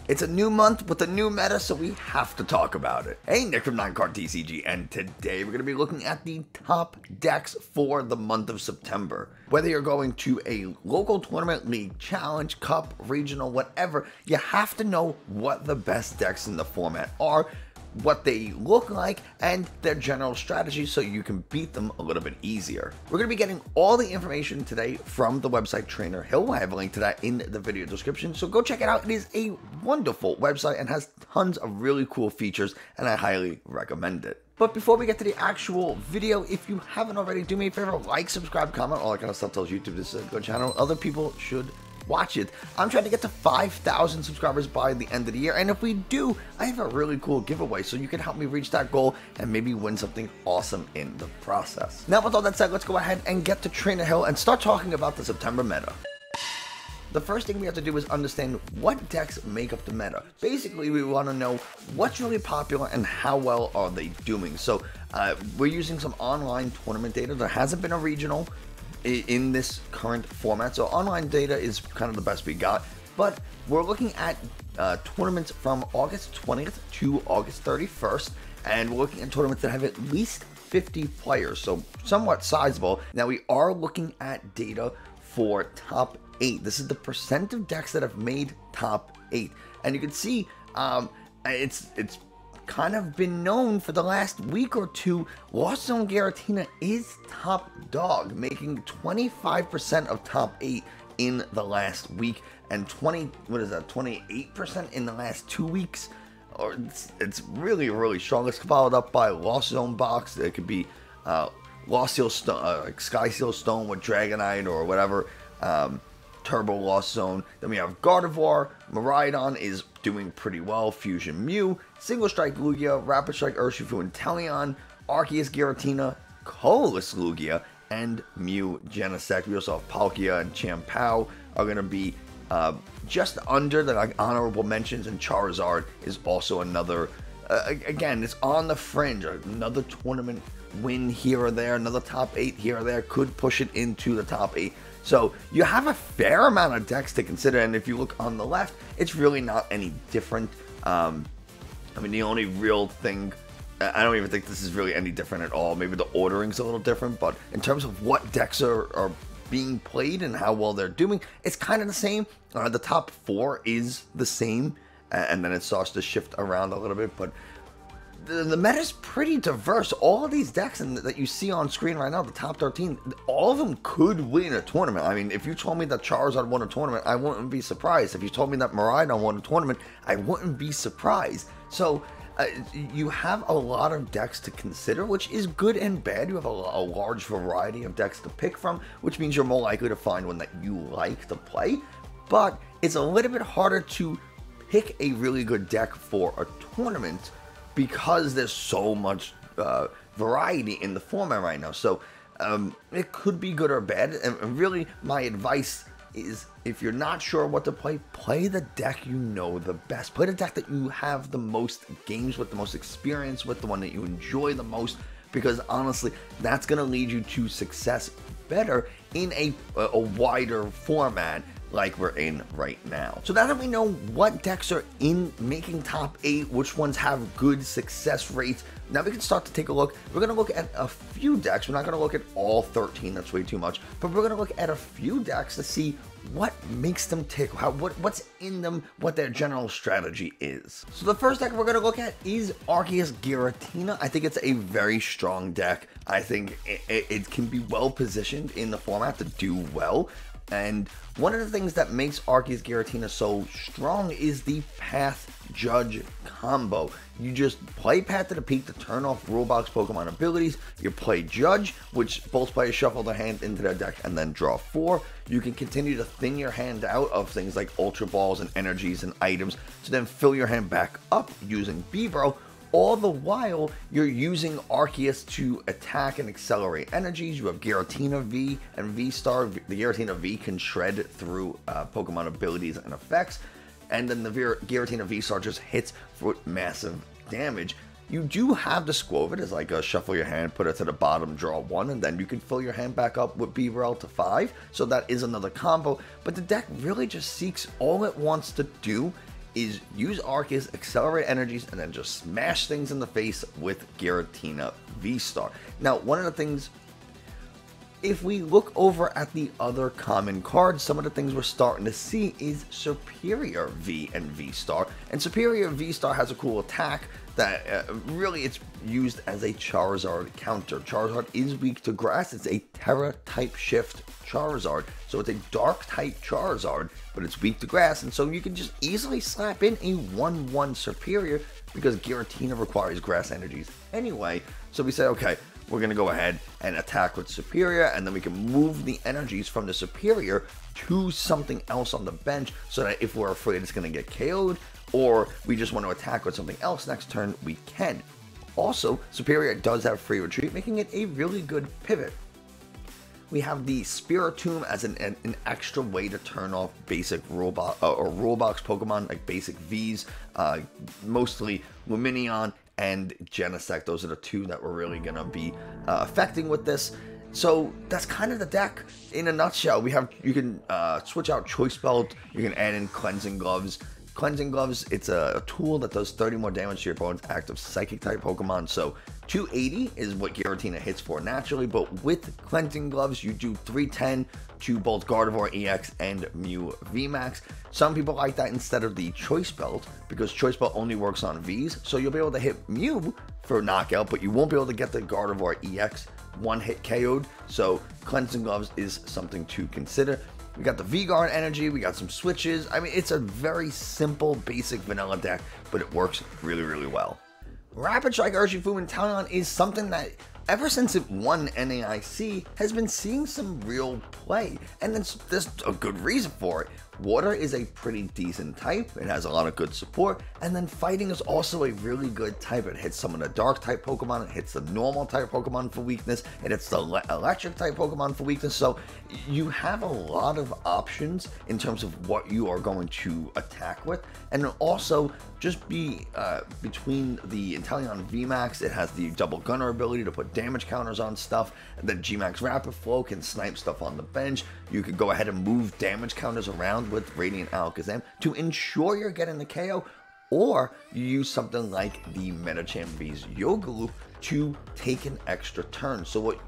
It's a new month with a new meta, so we have to talk about it. Hey, Nick from 9Card TCG, and today we're going to be looking at the top decks for the month of September. Whether you're going to a local tournament, league, challenge, cup, regional, whatever, you have to know what the best decks in the format are, what they look like, and their general strategy so you can beat them a little bit easier. We're going to be getting all the information today from the website Trainer Hill. I have a link to that in the video description, so go check it out. It is a wonderful website and has tons of really cool features, and I highly recommend it. But before we get to the actual video, if you haven't already, do me a favor, like, subscribe, comment, all that kind of stuff tells YouTube this is a good channel. Other people should watch it. I'm trying to get to 5,000 subscribers by the end of the year, and if we do, I have a really cool giveaway, so you can help me reach that goal and maybe win something awesome in the process. Now, with all that said, let's go ahead and get to Trainer Hill and start talking about the September meta. The first thing we have to do is understand what decks make up the meta. Basically, we want to know what's really popular and how well are they doing. So we're using some online tournament data. There hasn't been a regional in this current format, so online data is kind of the best we got, but we're looking at tournaments from August 20th to August 31st, and we're looking at tournaments that have at least 50 players, so somewhat sizable. Now we are looking at data for top 8. This is the percent of decks that have made top 8, and you can see it's kind of been known for the last week or two. Lost Zone Giratina is top dog, making 25% of top 8 in the last week, and 28% in the last 2 weeks. Or it's really strong. It's followed up by Lost Zone Box. It could be Lost Seal Stone, Sky Seal Stone with Dragonite or whatever. Turbo Lost Zone. Then we have Gardevoir. Miraidon is doing pretty well. Fusion Mew, Single Strike Lugia, Rapid Strike Urshifu Inteleon, Arceus Giratina, Colorless Lugia, and Mew Genesect. We also have Palkia and Champao are going to be just under the honorable mentions, and Charizard is also another, again, it's on the fringe. Another tournament win here or there, another top 8 here or there could push it into the top 8. So you have a fair amount of decks to consider, and if you look on the left, it's really not any different. I mean, the only real thing, I don't even think this is really any different at all. Maybe the ordering's a little different, but in terms of what decks are being played and how well they're doing, it's kind of the same. The top 4 is the same, and then it starts to shift around a little bit, but the meta is pretty diverse. All of these decks that you see on screen right now, the top 13, all of them could win a tournament. I mean, if you told me that Charizard won a tournament, I wouldn't be surprised. If you told me that Miraidon won a tournament, I wouldn't be surprised. So you have a lot of decks to consider, which is good and bad. You have a large variety of decks to pick from, which means you're more likely to find one that you like to play. But it's a little bit harder to pick a really good deck for a tournament, because there's so much variety in the format right now. So it could be good or bad, and really my advice is, if you're not sure what to play, play the deck you know the best. Play the deck that you have the most games with, the most experience with, the one that you enjoy the most, because honestly, that's going to lead you to success better in a wider format like we're in right now. So now that we know what decks are in making top 8, which ones have good success rates, now we can start to take a look. We're going to look at a few decks. We're not going to look at all 13, that's way too much, but we're going to look at a few decks to see what makes them tick, what's in them, what their general strategy is. So the first deck we're going to look at is Arceus Giratina. I think it's a very strong deck. I think it can be well positioned in the format to do well. And one of the things that makes Arceus Giratina so strong is the Path Judge combo. You just play Path to the Peak to turn off Rulebox Pokemon abilities. You play Judge, which both players shuffle their hand into their deck and then draw 4. You can continue to thin your hand out of things like Ultra Balls and energies and items to then fill your hand back up using Beebro. All the while, you're using Arceus to attack and accelerate energies. You have Giratina V and V-Star. The Giratina V can shred through Pokemon abilities and effects. And then the Giratina V-Star just hits for massive damage. You do have the Squovit as like a shuffle your hand, put it to the bottom, draw 1, and then you can fill your hand back up with Beaverell to 5. So that is another combo. But the deck really just seeks, all it wants to do is use Arceus, accelerate energies, and then just smash things in the face with Giratina V-Star. Now, one of the things, if we look over at the other common cards, some of the things we're starting to see is Superior V and V-Star. And Superior V-Star has a cool attack that really it's used as a Charizard counter. Charizard is weak to grass. It's a Terra type shift Charizard. So it's a dark type Charizard, but it's weak to grass. And so you can just easily slap in a 1-1 Superior because Giratina requires grass energies anyway. So we say, okay, we're going to go ahead and attack with Superior, and then we can move the energies from the Superior to something else on the bench so that if we're afraid it's going to get KO'd, or we just want to attack with something else next turn, we can. Also, Superior does have free retreat, making it a really good pivot. We have the Spiritomb as an extra way to turn off basic rule box Pokemon, like basic Vs, mostly Lumineon and Genesect. Those are the two that we're really going to be affecting with this. So that's kind of the deck in a nutshell. You can switch out Choice Belt, you can add in Cleansing Gloves. Cleansing Gloves, it's a tool that does 30 more damage to your opponent's active Psychic type Pokemon. So 280 is what Giratina hits for naturally, but with Cleansing Gloves, you do 310 to both Gardevoir EX and Mew VMAX. Some people like that instead of the Choice Belt, because Choice Belt only works on Vs, so you'll be able to hit Mew for knockout, but you won't be able to get the Gardevoir EX one-hit KO'd, so Cleansing Gloves is something to consider. We got the V-Guard energy, we got some switches. I mean, it's a very simple, basic vanilla deck, but it works really, really well. Rapid Strike Urshifu Inteleon is something that, ever since it won NAIC, has been seeing some real play, and there's a good reason for it. Water is a pretty decent type, it has a lot of good support, and then Fighting is also a really good type. It hits some of the Dark type Pokemon, it hits the Normal type Pokemon for weakness, it hits the Electric type Pokemon for weakness, so you have a lot of options in terms of what you are going to attack with, and also just be between the Inteleon VMAX, it has the Double Gunner ability to put damage counters on stuff, and then Gmax Rapid Flow can snipe stuff on the bench. You could go ahead and move damage counters around with Radiant Alakazam to ensure you're getting the KO, or you use something like the Medicham V's Yoga Loop to take an extra turn. So what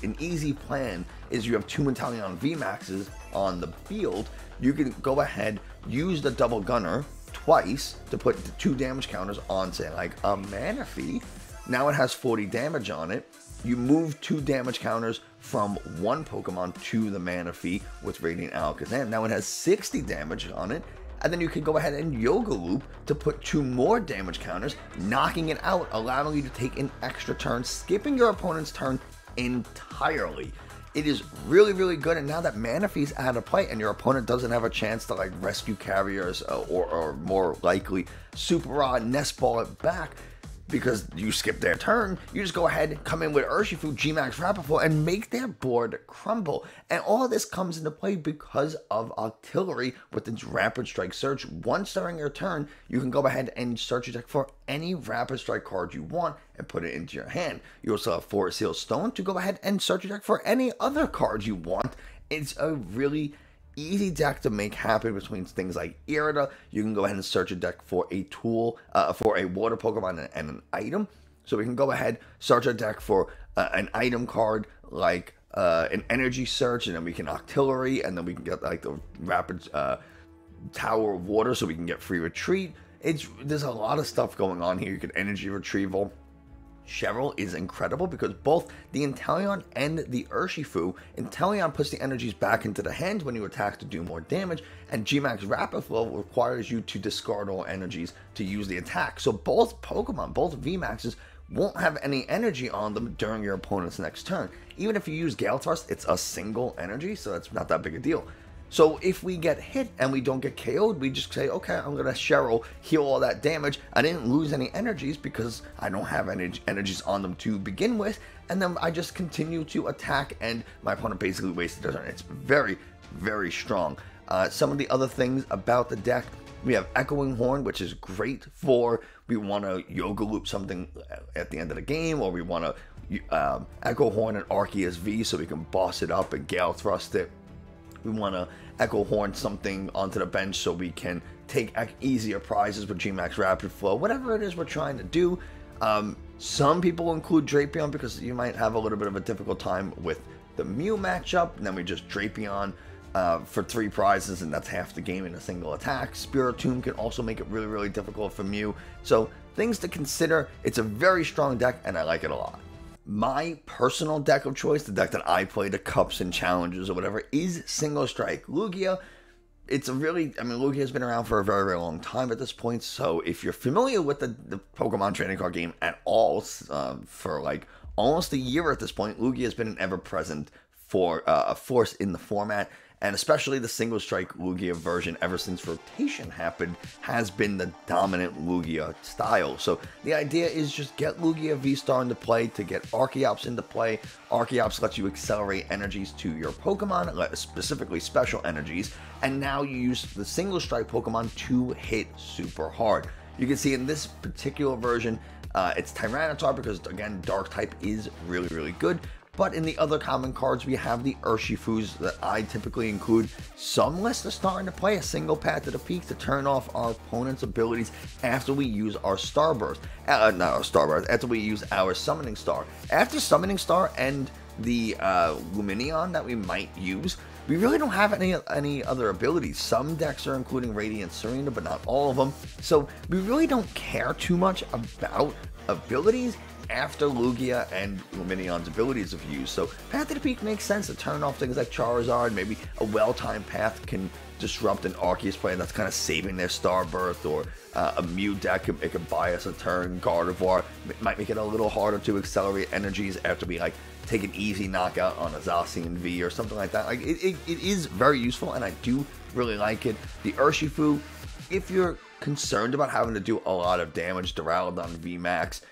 an easy plan is, you have two Inteleon VMAXs on the field, you can go ahead, use the Double Gunner twice to put the 2 damage counters on, say, like a Manaphy. Now it has 40 damage on it. You move 2 damage counters from one Pokemon to the Manaphy with Radiant Alakazam. Now it has 60 damage on it. And then you can go ahead and Yoga Loop to put 2 more damage counters, knocking it out, allowing you to take an extra turn, skipping your opponent's turn entirely. It is really, really good, and now that Manaphy's out of play and your opponent doesn't have a chance to like rescue carriers or more likely Super Rod, Nest Ball it back because you skipped their turn, you just go ahead, come in with Urshifu, Gmax Rapid Flow, and make their board crumble. And all of this comes into play because of Artillery with its Rapid Strike search. Once during your turn, you can go ahead and search your deck for any Rapid Strike card you want and put it into your hand. You also have Forest Seal Stone to go ahead and search your deck for any other cards you want. It's a really easy deck to make happen between things like Irida. You can go ahead and search a deck for a tool, for a water Pokemon and an item. So we can go ahead, search a deck for an item card like an energy search, and then we can Artillery, and then we can get like the rapid Tower of Water so we can get free retreat. There's a lot of stuff going on here. You can energy retrieval. Cheryl is incredible because both the Inteleon and the Urshifu, Inteleon puts the energies back into the hand when you attack to do more damage, and Gmax Rapid Flow requires you to discard all energies to use the attack. So both Pokemon, both VMAXs, won't have any energy on them during your opponent's next turn. Even if you use Gale Thrust, it's a single energy, so that's not that big a deal. So if we get hit and we don't get KO'd, we just say, okay, I'm going to Cheryl, heal all that damage. I didn't lose any energies because I don't have any energies on them to begin with. And then I just continue to attack, and my opponent basically wasted their turn. It's very, very strong. Some of the other things about the deck, we have Echoing Horn, which is great for, we want to Yoga Loop something at the end of the game, or we want to Echo Horn and Arceus V so we can boss it up and Gale Thrust it. We want to Echo Horn something onto the bench so we can take easier prizes with Gmax Rapid Flow, whatever it is we're trying to do. Some people include Drapion because you might have a little bit of a difficult time with the Mew matchup, and then we just Drapion for 3 prizes, and that's half the game in a single attack. Spiritomb can also make it really, really difficult for Mew. So things to consider. It's a very strong deck, and I like it a lot. My personal deck of choice, the deck that I play, the Cups and Challenges or whatever, is Single Strike Lugia. It's a really, Lugia's been around for a very, very long time at this point, so if you're familiar with the Pokemon trading card game at all, for like almost a year at this point, Lugia has been an ever-present a force in the format, and especially the Single Strike Lugia version ever since rotation happened has been the dominant Lugia style. So the idea is just get Lugia V-Star into play to get Archeops into play. Archeops lets you accelerate energies to your Pokemon, specifically special energies, and now you use the Single Strike Pokemon to hit super hard. You can see in this particular version, it's Tyranitar because, again, Dark type is really, really good. But in the other common cards, we have the Urshifus that I typically include. Some lists are starting to play a single Path to the Peak to turn off our opponent's abilities after we use our Starburst. Not our Starburst, after we use our Summoning Star. After Summoning Star and the Lumineon that we might use, we really don't have any other abilities. Some decks are including Radiant Serena, but not all of them. So we really don't care too much about abilities after Lugia and Lumineon's abilities have used. So Path to the Peak makes sense to turn off things like Charizard. Maybe a well-timed path can disrupt an Arceus play that's kind of saving their Starbirth, or a Mew deck, it could buy us a turn. Gardevoir might make it a little harder to accelerate energies after we like take an easy knockout on a Zacian V or something like that. Like it is very useful, and I do really like it. The Urshifu, if you're concerned about having to do a lot of damage, Duraludon VMAX,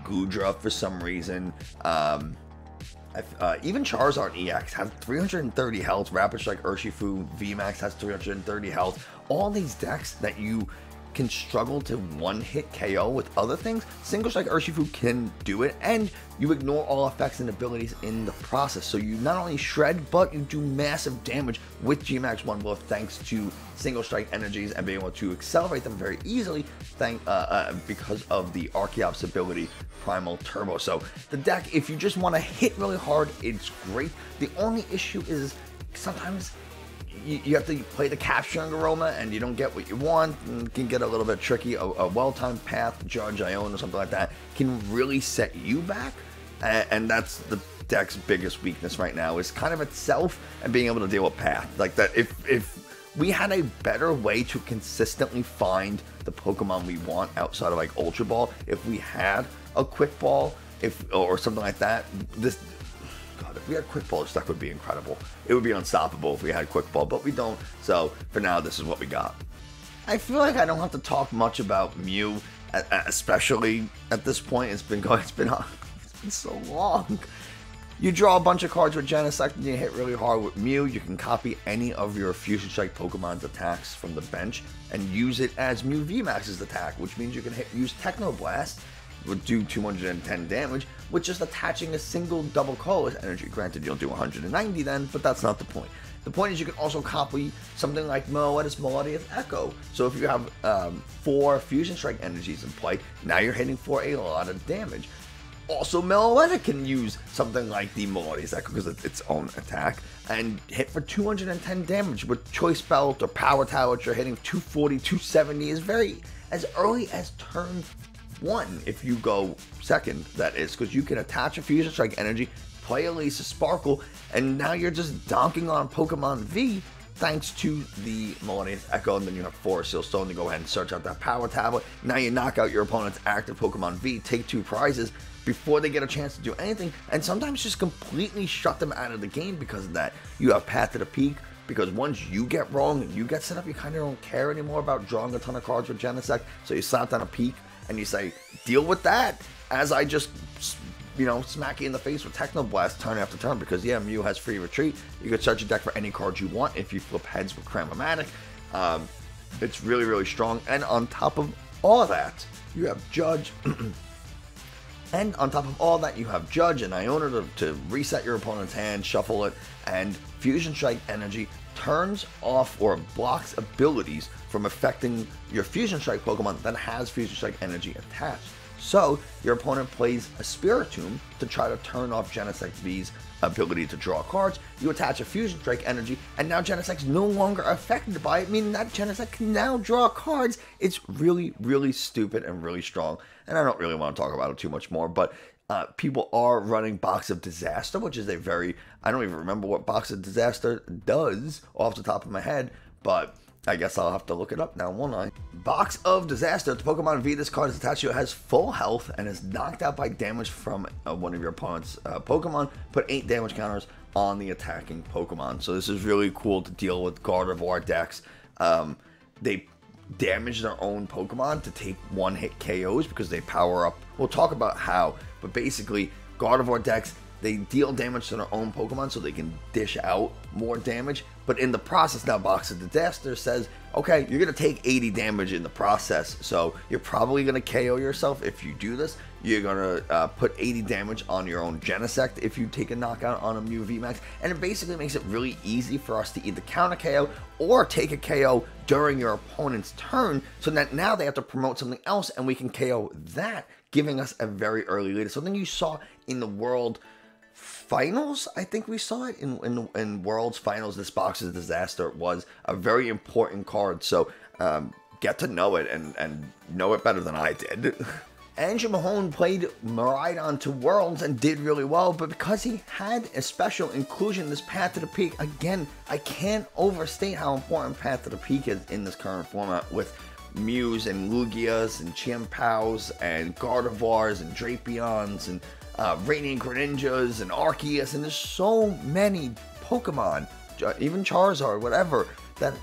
Goodra for some reason, even Charizard EX has 330 health, Rapid Strike Urshifu VMAX has 330 health. All these decks that you can struggle to one-hit KO with other things, Single Strike Urshifu can do it, and you ignore all effects and abilities in the process. So you not only shred, but you do massive damage with Gmax 1 Blow thanks to Single Strike energies and being able to accelerate them very easily because of the Archeops ability, Primal Turbo. So the deck, if you just want to hit really hard, it's great. The only issue is sometimes you have to play the Capturing Aroma and you don't get what you want, and it can get a little bit tricky. A well-timed path, Judge, Ione, or something like that can really set you back, and that's the deck's biggest weakness right now, is kind of itself and being able to deal with path. Like that, if we had a better way to consistently find the Pokemon we want outside of like Ultra Ball, if we had a Quick Ball, or something like that, if we had Quick Ball, this deck would be incredible. It would be unstoppable if we had Quick Ball, but we don't. So for now, this is what we got. I feel like I don't have to talk much about Mew, especially at this point. It's been so long. You draw a bunch of cards with Genesect and you hit really hard with Mew. You can copy any of your Fusion Strike Pokemon's attacks from the bench and use it as Mew VMAX's attack, which means you can use Techno Blast, would do 210 damage with just attaching a single double colorless energy. Granted, you'll do 190 then, but that's not the point. The point is you can also copy something like Melodious Echo. So if you have 4 Fusion Strike energies in play, now you're hitting for a lot of damage. Also, Meloetta can use something like the Melodious Echo because it's its own attack and hit for 210 damage with Choice Belt or Power Tower, which you're hitting 240, 270 is very as early as turn 1 if you go second, that is, because you can attach a Fusion Strike energy, play Elisa Sparkle, and now you're just donking on Pokemon V thanks to the Melodious Echo, and then you have Forest Seal Stone to go ahead and search out that Power Tablet. Now you knock out your opponent's active Pokemon V, take 2 prizes before they get a chance to do anything, and sometimes just completely shut them out of the game because of that. You have Path to the Peak, because once you get wrong and you get set up, you kind of don't care anymore about drawing a ton of cards with Genesect, so you slap down a Peak, and you say, deal with that, as I just, smack you in the face with Techno Blast turn after turn, because yeah, Mew has free retreat. You can search your deck for any cards you want if you flip heads with Cramomatic. It's really, really strong, and on top of all of that, you have Judge, And on top of all that, you have Judge and Iona to reset your opponent's hand, shuffle it, and Fusion Strike Energy turns off or blocks abilities from affecting your Fusion Strike Pokemon that has Fusion Strike Energy attached. So your opponent plays a Spiritomb to try to turn off Genesect V's ability to draw cards. You attach a Fusion Strike Energy, and now Genesect's no longer affected by it, meaning that Genesect can now draw cards. It's really, really stupid and really strong, and I don't really want to talk about it too much more, but people are running Box of Disaster, which is a very, I don't even remember what Box of Disaster does off the top of my head, but I guess I'll have to look it up now, won't I? Box of Disaster. The Pokemon V this card is attached to it has full health and is knocked out by damage from one of your opponent's Pokemon. Put 8 damage counters on the attacking Pokemon. So this is really cool to deal with Gardevoir decks. They damage their own Pokemon to take one-hit KOs because they power up. We'll talk about how, but basically Gardevoir decks, they deal damage to their own Pokemon so they can dish out more damage. But in the process, now Box of Disaster says, okay, you're going to take 80 damage in the process. So you're probably going to KO yourself if you do this. You're going to put 80 damage on your own Genesect if you take a knockout on a Mew VMAX. And it basically makes it really easy for us to either counter KO or take a KO during your opponent's turn. So that now they have to promote something else and we can KO that, giving us a very early lead. So then you saw in the World Finals, I think we saw it in World's Finals, this Box of Disaster was a very important card. So get to know it and know it better than I did. Andrew Mahone played Miraidon to Worlds and did really well, but because he had a special inclusion, this Path to the Peak, again, I can't overstate how important Path to the Peak is in this current format with Mews and Lugias and Chiampaus and Gardevoirs and Drapions and Radiant Greninjas and Arceus, and there's so many Pokemon, even Charizard, whatever, that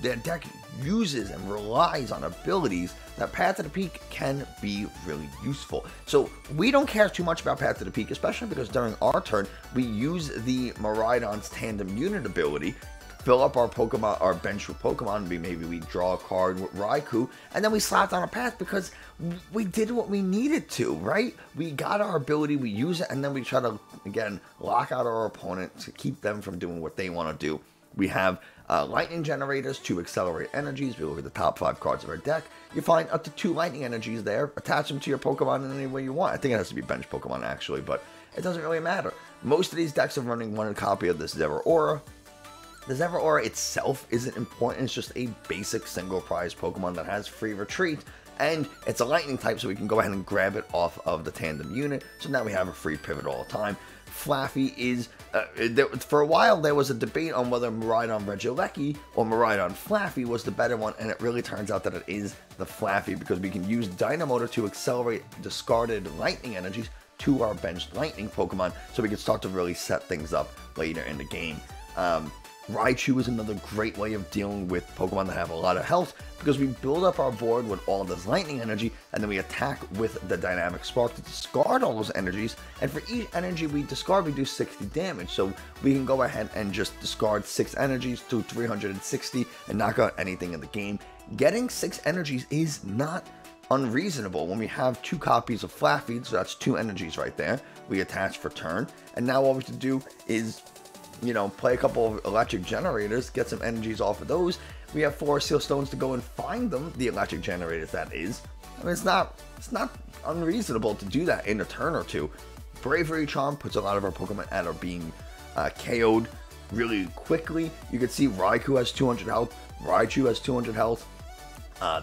their deck uses and relies on abilities that Path to the Peak can be really useful. So we don't care too much about Path to the Peak, especially because during our turn, we use the Miraidon's Tandem Unit ability, fill up our Pokemon, our bench with Pokemon, maybe we draw a card with Raikou, and then we slapped on a path because we did what we needed to, right? We got our ability, we use it, and then we try to, again, lock out our opponent to keep them from doing what they want to do. We have lightning generators to accelerate energies. If you look at the top 5 cards of our deck, you find up to 2 lightning energies there. Attach them to your Pokemon in any way you want. I think it has to be bench Pokemon, actually, but it doesn't really matter. Most of these decks are running one copy of this Zeraora. The Zeraora itself isn't important, it's just a basic single prize Pokemon that has free retreat, and it's a lightning type, so we can go ahead and grab it off of the Tandem Unit, so now we have a free pivot all the time. Flaafy is, for a while there was a debate on whether Miraidon Regieleki or Miraidon Flaafy was the better one, and it really turns out that it is the Flaafy, because we can use Dynamotor to accelerate discarded lightning energies to our benched lightning Pokemon, so we can start to really set things up later in the game. Raichu is another great way of dealing with Pokemon that have a lot of health, because we build up our board with all this lightning energy, and then we attack with the Dynamic Spark to discard all those energies, and for each energy we discard, we do 60 damage, so we can go ahead and just discard 6 energies to 360 and knock out anything in the game. Getting 6 energies is not unreasonable when we have 2 copies of Flaafy, so that's 2 energies right there. We attach for turn, and now all we have to do is, you know, play a couple of electric generators, get some energies off of those. We have 4 Seal Stones to go and find them, the electric generators that is. I mean, it's not unreasonable to do that in a turn or 2. Bravery Charm puts a lot of our Pokemon out of being KO'd really quickly. You can see Raikou has 200 health, Raichu has 200 health.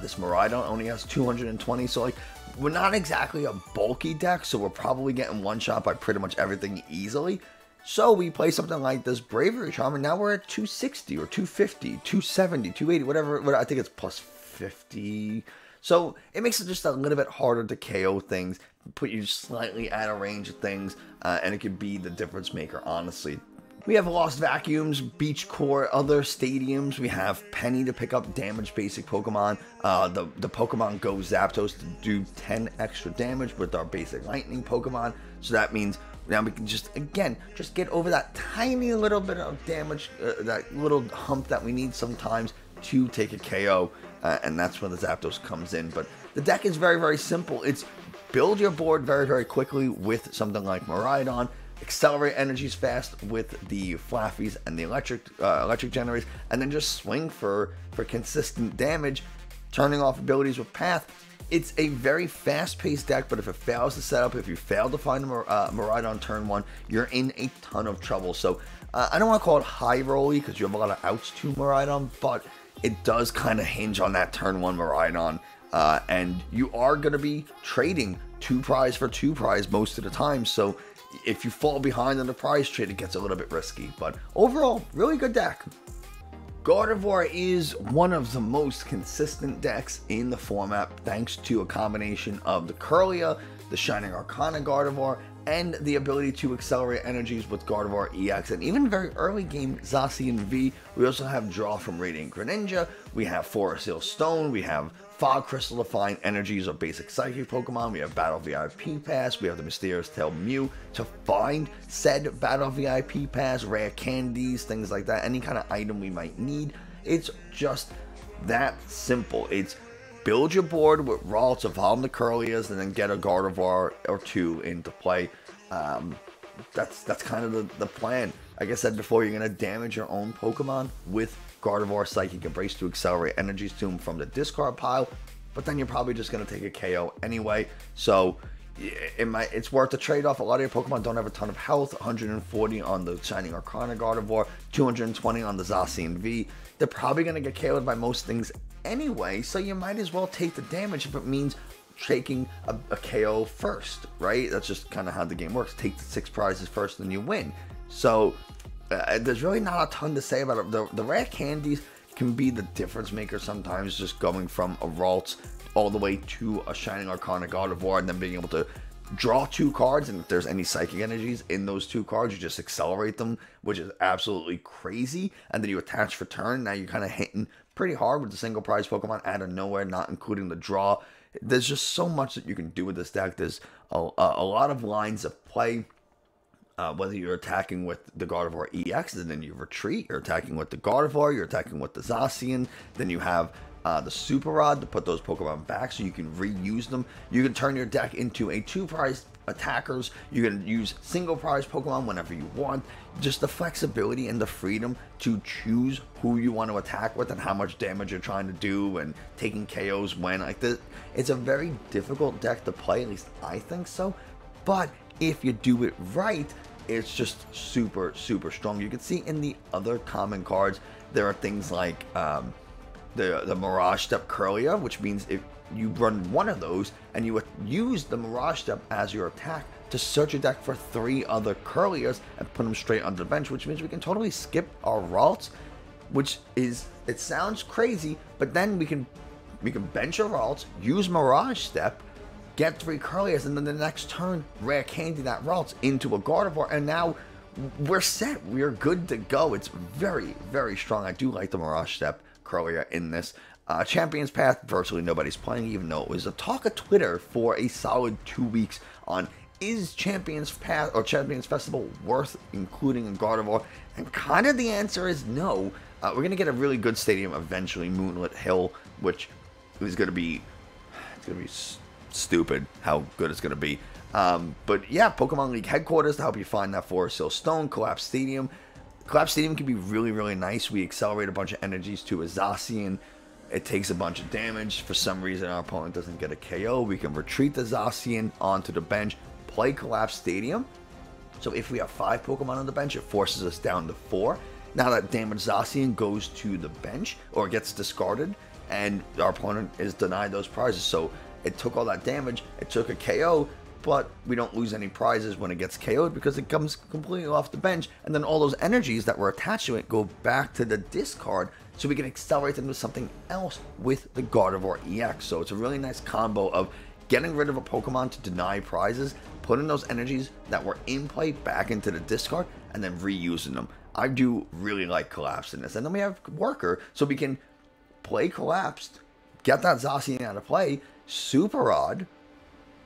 This Miraidon only has 220, so like, we're not exactly a bulky deck, so we're probably getting one shot by pretty much everything easily. So we play something like this Bravery Charm, and now we're at 260 or 250, 270, 280, whatever. I think it's plus 50. So it makes it just a little bit harder to KO things, put you slightly out of range of things, and it could be the difference maker, honestly. We have Lost Vacuums, Beach Core, other stadiums. We have Penny to pick up damage basic Pokemon. The Pokemon Go Zapdos to do 10 extra damage with our basic lightning Pokemon. So that means now we can just, again, just get over that tiny little bit of damage, that little hump that we need sometimes to take a KO. And that's when the Zapdos comes in. But the deck is very, very simple. It's build your board very, very quickly with something like Miraidon, accelerate energies fast with the Flaafies and the electric generators, and then just swing for consistent damage, turning off abilities with Path. It's a very fast-paced deck, but if it fails to set up, if you fail to find Miraidon turn 1, you're in a ton of trouble. So I don't want to call it high rolly because you have a lot of outs to Miraidon, but it does kind of hinge on that turn 1 Miraidon. And you are going to be trading 2 prize for 2 prize most of the time. So if you fall behind on the prize trade, it gets a little bit risky. But overall, really good deck. Gardevoir is one of the most consistent decks in the format thanks to a combination of the Kirlia, the Shining Arcana Gardevoir, and the ability to accelerate energies with Gardevoir EX, and even very early game Zacian V. We also have Draw from Radiant Greninja, we have Forest Seal Stone, we have Fog Crystal to find energies of basic Psychic Pokemon, we have Battle VIP Pass, we have the Mysterious Tail Mew to find said Battle VIP Pass, rare candies, things like that, any kind of item we might need. It's just that simple. It's build your board with Ralts, evolve the Kirlias, and then get a Gardevoir or 2 into play. That's kind of the plan. Like I said before, you're going to damage your own Pokemon with Gardevoir Psychic Embrace to accelerate energies to them from the discard pile, but then you're probably just going to take a KO anyway. So it's worth the trade-off. A lot of your Pokemon don't have a ton of health. 140 on the Shining Arcana Gardevoir, 220 on the Zacian V. They're probably going to get KO'd by most things anyway, so you might as well take the damage if it means taking a KO first, right? That's just kind of how the game works. Take the 6 prizes first and you win. So there's really not a ton to say about it. The rare candies can be the difference maker sometimes, just going from a Ralts all the way to a Shining Arcana Gardevoir and then being able to draw 2 cards, and if there's any psychic energies in those 2 cards, you just accelerate them, which is absolutely crazy, and then you attach for turn. Now you're kind of hitting pretty hard with the single prize Pokemon out of nowhere, not including the draw. There's just so much that you can do with this deck. There's a lot of lines of play, whether you're attacking with the Gardevoir EX and then you retreat, you're attacking with the Gardevoir, you're attacking with the Zacian, then you have the Super Rod to put those Pokemon back so you can reuse them. You can turn your deck into a 2 prize attackers. You can use single prize Pokemon whenever you want. Just the flexibility and the freedom to choose who you want to attack with and how much damage you're trying to do and taking KOs when. Like this, it's a very difficult deck to play, at least I think so. But if you do it right, it's just super, super strong. You can see in the other common cards, there are things like the Mirage Step Kirlia, which means if you run one of those and you use the Mirage Step as your attack to search your deck for 3 other Kirlias and put them straight onto the bench, which means we can totally skip our Ralts, which is, it sounds crazy, but then we can bench our Ralts, use Mirage Step, get 3 Kirlias, and then the next turn rare candy that Ralts into a Gardevoir, and now we're set. We're good to go. It's very, very strong. I do like the Mirage Step Kirlia in this. Champions Path, virtually nobody's playing, even though it was a talk of Twitter for a solid 2 weeks on is Champions Path or Champions Festival worth including in Gardevoir, and kind of the answer is no. We're going to get a really good stadium eventually, Moonlit Hill, which is going to be, stupid how good it's going to be. But yeah, Pokemon League headquarters to help you find that Forest Hill Stone, Collapse Stadium. Collapse Stadium can be really, really nice. We accelerate a bunch of energies to a Zacian. It takes a bunch of damage. For some reason, our opponent doesn't get a KO. We can retreat the Zacian onto the bench, play Collapse Stadium. So if we have 5 Pokemon on the bench, it forces us down to 4. Now that damaged Zacian goes to the bench or gets discarded, and our opponent is denied those prizes. So it took all that damage, it took a KO, but we don't lose any prizes when it gets KO'd because it comes completely off the bench, and then all those energies that were attached to it go back to the discard, so we can accelerate them to something else with the Gardevoir EX. So it's a really nice combo of getting rid of a Pokemon to deny prizes, putting those energies that were in play back into the discard, and then reusing them. I do really like Collapse in this. And then we have Worker, so we can play Collapsed, get that Zacian out of play, Super Rod,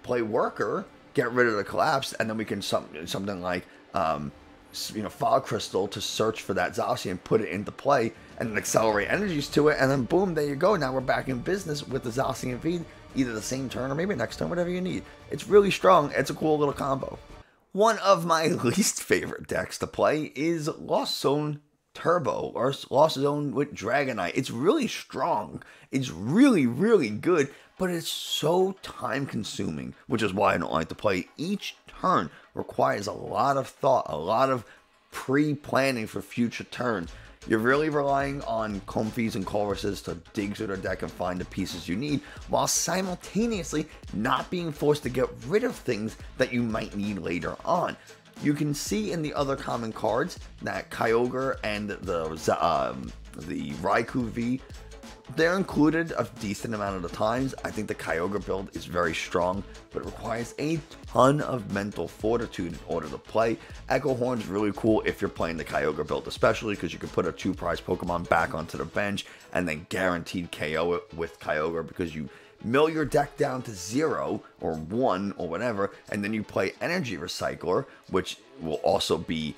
play Worker, get rid of the Collapse, and then we can something like Fog Crystal to search for that Zacian, put it into play, and then accelerate energies to it, and then boom, there you go. Now we're back in business with the Zacian V, either the same turn or maybe next turn, whatever you need. It's really strong. It's a cool little combo. One of my least favorite decks to play is Lost Zone Turbo, or Lost Zone with Dragonite. It's really strong. It's really, really good, but it's so time consuming, which is why I don't like to play. Each turn requires a lot of thought, a lot of pre-planning for future turns. You're really relying on Comfeys and Choruses to dig through the deck and find the pieces you need, while simultaneously not being forced to get rid of things that you might need later on. You can see in the other common cards that Kyogre and the Raikou V, they're included a decent amount of the times. I think the Kyogre build is very strong, but it requires a ton of mental fortitude in order to play. Echo Horn's really cool if you're playing the Kyogre build, especially because you can put a 2-prize Pokemon back onto the bench and then guaranteed KO it with Kyogre, because you mill your deck down to 0 or 1 or whatever, and then you play Energy Recycler, which will also be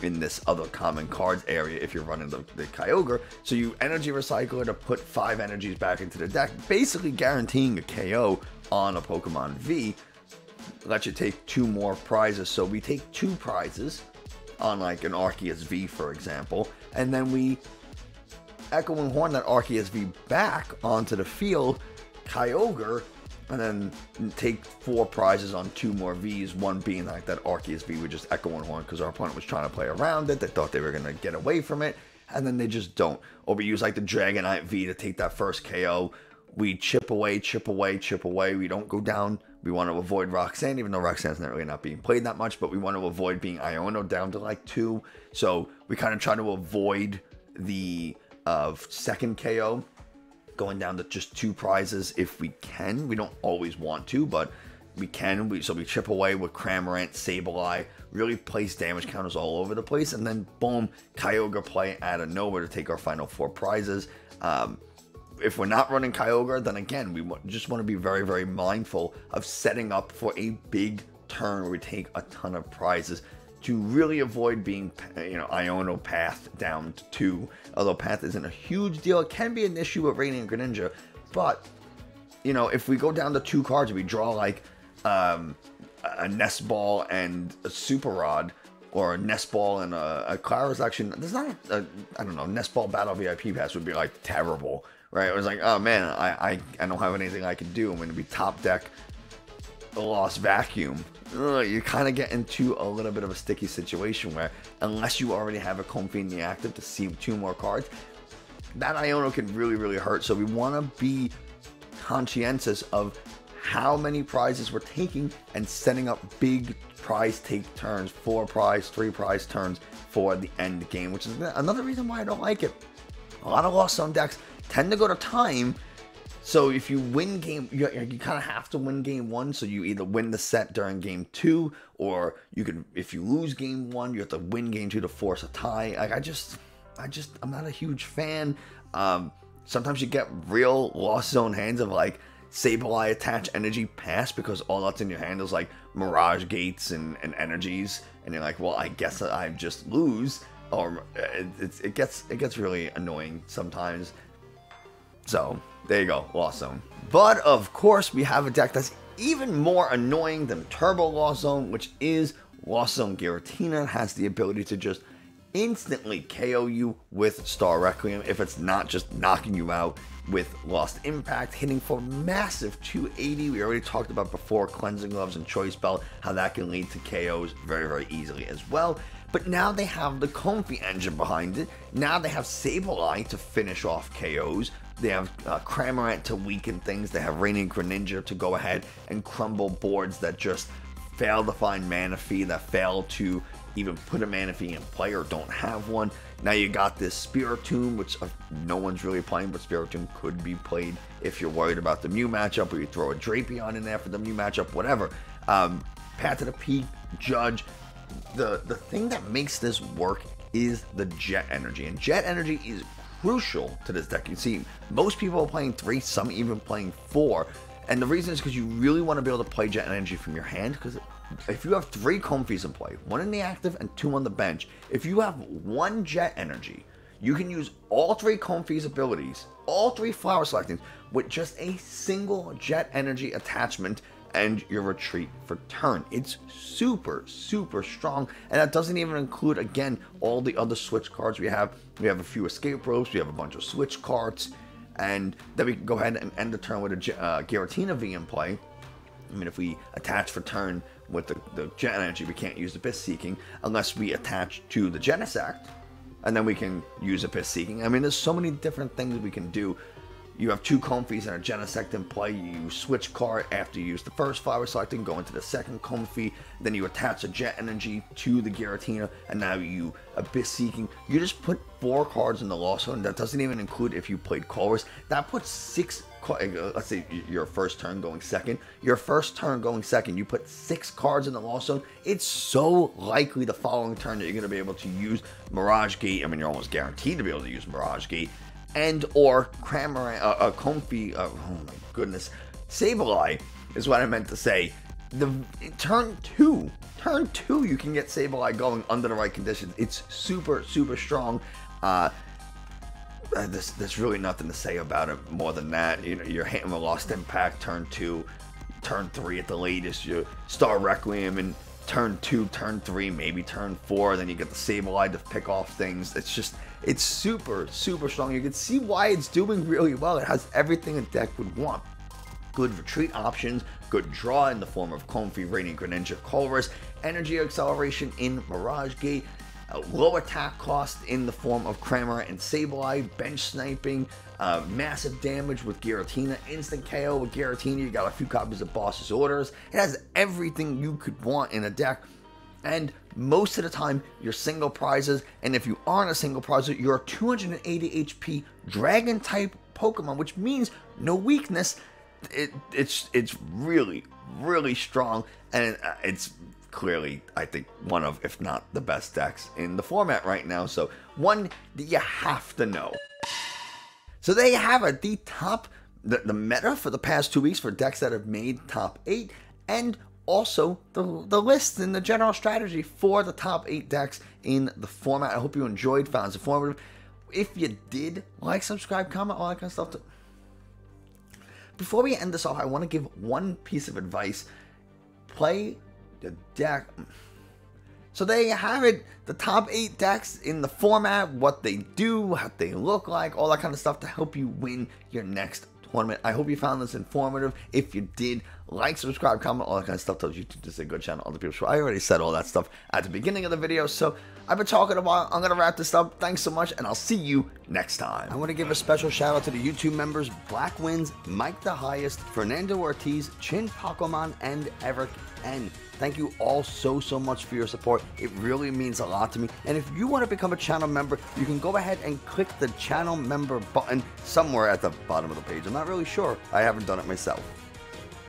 in this other common cards area if you're running the Kyogre. So you Energy Recycler to put 5 energies back into the deck, basically guaranteeing a KO on a Pokemon V. Let you take 2 more prizes. So we take 2 prizes on like an Arceus V, for example, and then we Echo and Horn that Arceus V back onto the field, Kyogre, and then take 4 prizes on 2 more Vs, one being like that Arceus V with just Echo and Horn, because our opponent was trying to play around it. They thought they were going to get away from it, and then they just don't. Or we use like the Dragonite V to take that first KO. We chip away, chip away, chip away. We don't go down. We want to avoid Roxanne, even though Roxanne's not really not being played that much, but we want to avoid being Iono down to like 2. So we kind of try to avoid the second KO, going down to just 2 prizes if we can. We don't always want to, but we can. So we chip away with Cramorant, Sableye, really place damage counters all over the place, and then boom, Kyogre play out of nowhere to take our final 4 prizes. If we're not running Kyogre, then again, we just want to be very, very mindful of setting up for a big turn where we take a ton of prizes to really avoid being, Iono Path down to 2. Although Path isn't a huge deal, it can be an issue with Radiant Greninja. But, if we go down to 2 cards and we draw like a Nest Ball and a Super Rod, or a Nest Ball and a Clara's action, there's not I don't know, Nest Ball Battle VIP Pass would be like terrible, right? It was like, oh man, I don't have anything I can do. I'm going to be top deck a Lost Vacuum. You kind of get into a little bit of a sticky situation where, unless you already have a Comfey in the active to see 2 more cards, that Iono can really, really hurt. So we want to be conscientious of how many prizes we're taking and setting up big prize take turns, 4 prize, 3 prize turns for the end game, which is another reason why I don't like it. A lot of Lost Zone decks tend to go to time. So if you win game, you kind of have to win game 1. So you either win the set during game 2, or you can, if you lose game 1, you have to win game 2 to force a tie. Like I'm not a huge fan. Sometimes you get real Lost Zone hands of like Sableye attach energy pass, because all that's in your hand is like Mirage Gates and energies, and you're like, well, I guess I just lose. Or it gets really annoying sometimes. So there you go, Lost Zone. But of course, we have a deck that's even more annoying than Turbo Lost Zone, which is Lost Zone Giratina. It has the ability to just instantly KO you with Star Requiem if it's not just knocking you out with Lost Impact, hitting for massive 280. We already talked about before Cleansing Gloves and Choice Belt, how that can lead to KOs very, very easily as well. But now they have the Comfey engine behind it. Now they have Sableye to finish off KOs. They have Cramorant to weaken things. They have Radiant Greninja to go ahead and crumble boards that just fail to find Manaphy, that fail to even put a Manaphy in play or don't have one. Now you got this Spiritomb, which no one's really playing, but Spiritomb could be played if you're worried about the Mew matchup, or you throw a Drapion in there for the Mew matchup, whatever. Path to the Peak, Judge. The thing that makes this work is the Jet Energy, and Jet Energy is crucial to this deck. You see, most people are playing 3, some even playing 4, and the reason is because you really want to be able to play Jet Energy from your hand, because if you have 3 Comfeys in play, 1 in the active and 2 on the bench, if you have 1 Jet Energy, you can use all 3 Comfey's abilities, all 3 flower selectings, with just a single Jet Energy attachment and your retreat for turn. It's super, super strong, and that doesn't even include, again, all the other switch cards we have. We have a few escape ropes, we have a bunch of switch cards, and then we can go ahead and end the turn with a Giratina V in play. I mean, if we attach for turn with the Jet Energy, we can't use Abyss Seeking unless we attach to the Genesect, and then we can use Abyss Seeking. I mean, there's so many different things we can do. You have 2 Comfeys and a Genesect in play. You switch card after you use the first flower selecting, go into the second Comfey, then you attach a Jet Energy to the Giratina, and now you Abyss Seeking. You just put 4 cards in the Lost Zone. That doesn't even include if you played Colress. That puts 6 let's say your first turn going second. Your first turn going second, you put 6 cards in the Lost Zone. It's so likely the following turn that you're going to be able to use Mirage Gate. I mean, you're almost guaranteed to be able to use Mirage Gate. And or Comfey, oh my goodness, Sableye is what I meant to say. Turn two, you can get Sableye going under the right conditions. It's super, super strong. There's really nothing to say about it more than that. You know, you're hitting with Lost Impact turn 2, turn 3 at the latest. You start Requiem in turn 2, turn 3, maybe turn 4. Then you get the Sableye to pick off things. It's super, super strong. You can see why it's doing really well. It has everything a deck would want. Good retreat options, good draw in the form of Comfey, Radiant Greninja, Colress, energy acceleration in Mirage Gate, low attack cost in the form of Cramorant and Sableye, bench sniping, massive damage with Giratina, instant KO with Giratina. You got a few copies of Boss's Orders. It has everything you could want in a deck. And most of the time, you're single prizes, and if you aren't a single prizer, you're a 280 HP Dragon type Pokemon, which means no weakness. It's really, really strong, and it's clearly, I think, one of, if not the best decks in the format right now. So one that you have to know. So there you have it, the meta for the past 2 weeks for decks that have made top 8, and also the list and the general strategy for the top 8 decks in the format. I hope you enjoyed, found it informative. If you did, like, subscribe, comment, all that kind of stuff. Before we end this off, I want to give one piece of advice. Play the deck. So there you have it, the top 8 decks in the format, what they do, what they look like, all that kind of stuff to help you win your next tournament. I hope you found this informative. If you did, like, subscribe, comment, all that kind of stuff. Tells YouTube this is a good channel. Other people, I already said all that stuff at the beginning of the video, so I've been talking about. I'm gonna wrap this up. Thanks so much, and I'll see you next time. I want to give a special shout out to the YouTube members: Black Wins, Mike the Highest, Fernando Ortiz, Chin Pokemon, and Eric N. Thank you all so much for your support. It really means a lot to me. And if you want to become a channel member, you can go ahead and click the channel member button somewhere at the bottom of the page. I'm not really sure. I haven't done it myself.